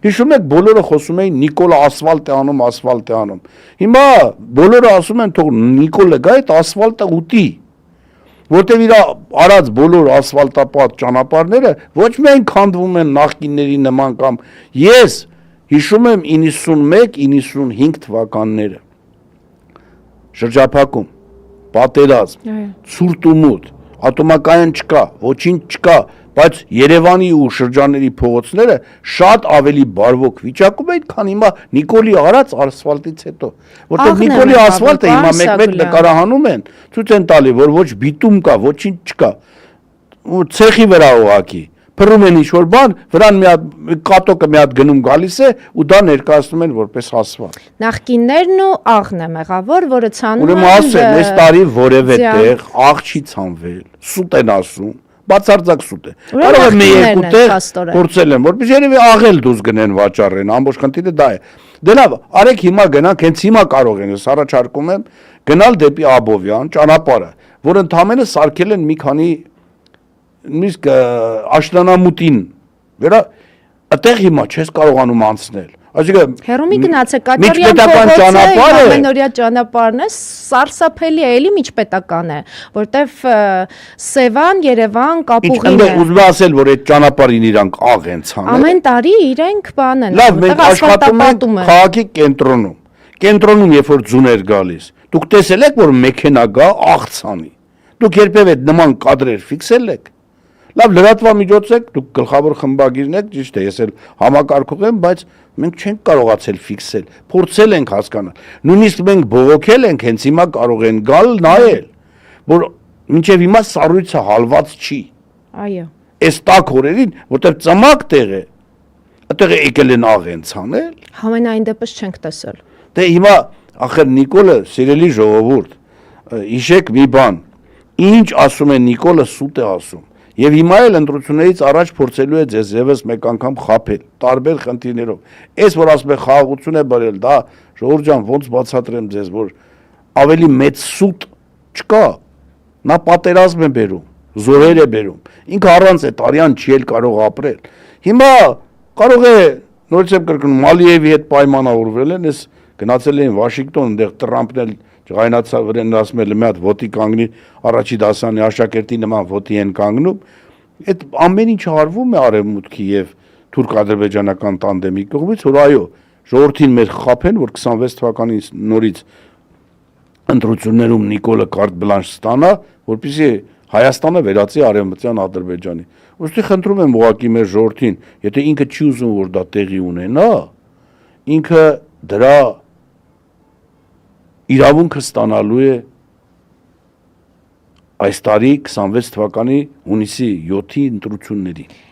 Հիշում եք բոլորը խոսում էին Նիկոլը ասֆալտ է անում։ Հիմա բոլորը ասում են թող Նիկոլը գա այդ ասֆալտը ուտի, որտեվ իր արած բոլոր ասֆալտապատ ճանապարհները ոչ միայն քանդվում են նախկինների նման կամ ես հիշում եմ 91-95 թվականները շրջափակում, պատերազմ, ցուրտ ու մութ, ատոմակայան չկա, ոչինչ չկա, բայց Երևանի ու շրջանների փողոցները շատ ավելի բարվոք վիճակում էին, քան հիմա Նիկոլի արած ասֆալտից հետո, որտեղ Նիկոլի ասֆալտը հիմա մեկ-մեկ նկարահանում են, ցույց են տալի, որ ոչ բիտում կա, ոչինչ չկա, ու ցեխի վրա ուղակի փռում են ինչ-որ բան, վրան մի հատ կատոկը մի հատ գնում գալիս է ու դա ներկայացնում են որպես ասֆալտ։ Նախկիններն ու աղն է մեղավոր, որը ցանում են։ Ուրեմն ասեմ, այս տարի որևէ տեղ աղ չի ցանվել, սուտ են ասում, բացարձակ սուտ է։ Կարող է մի երկու տեղ փորձել են, որպես երևի աղել դուրս գնեն վաճառեն, ամբողջ խնդիրը դա է։ Դե լավ, արեք հիմա գնանք, հենց հիմա կարող են, ես առաջարկում եմ գնալ դեպի Աբովյան ճանապարհը, որ ընդամենը սարքել են մի քանի նույնիսկ աշտանամուտին վերա այդտեղ հիմա չես կարողանում անցնել, այսինքն հերոմի գնացեք Կաճարյան փողոցը ամենօրյա ճանապարհն է, սարսափելի է, էլի միջպետական է, որտեվ Սևան, Երևան, Կապուղին է։ Ուզում եմ ասել, որ այդ ճանապարհին իրանք աղ են ցանել։ Ամեն տարի իրենք բան են, լավ, մենք աշխատում ենք քաղաքի կենտրոնում, երբ որ ձուներ գալիս, դուք տեսել եք, որ մեքենա գա աղ ցանի, դուք երբևէ նման կադրեր ֆիքսել եք։ Լավ, լրատվամիջոց եք, դուք գլխավոր խմբագիրն եք, ճիշտ է, ես էլ համակարգող եմ, բայց մենք չենք կարողացել ֆիքսել, փորձել ենք հասկանալ։ Նույնիսկ մենք բողոքել ենք, հենց հիմա կարող են գալ նայել, որ մինչև հիմա սառույցը հալված չի։ Այո։ Այս տաք օրերին, որտեղ ծմակ տեղ է, այդտեղ եկել են աղ են ցանել։ Համենայն դեպս չենք տեսել։ Դե հիմա ախր Նիկոլը, սիրելի ժողովուրդ, հիշեք մի բան, ինչ ասում է Նիկոլը սուտ է ասում։ Եվ հիմա էլ ընտրություններից առաջ փորձելու է ձեզ եւս մեկ անգամ խաբել տարբեր խնդիրներով։ Այս որ ասում է խաղաղություն է բերել, դա ժողովուրդ ջան, ոնց բացատրեմ ձեզ, որ ավելի մեծ սուտ չկա։ Նա պատերազմ է բերում, զոհեր է բերում։ Ինքը առանց այդ արյան չի էլ կարող ապրել։ Հիմա կարող է նորից եմ կրկնում Ալիևի հետ պայմանավորվել են, ես գնացել էին Վաշինգտոն, այնտեղ Տրամպն էլ ջղայնացավ վրան ասում է մի հատ ոտի կանգնի առաջի դասանի աշակերտի նման ոտի են կանգնում այդ ամեն ինչ արվում է արևմուտքի եւ թուրք-ադրբեջանական տանդեմի կողմից որ այո ժողովրդին մեր խափեն որ 26 թվականից նորից ընտրություններում Նիկոլը կարտ բլանշ ստանա որպեսզի Հայաստանը վերածի արևմտյան Ադրբեջանի ուստի խնդրում եմ ուղղակի մեր ժողովրդին եթե ինքը չի ուզում որ դա տեղի ունենա ինքը դրա իրավունքը ստանալու է այս տարի 26 թվականի հունիսի 7-ի ընտրություններին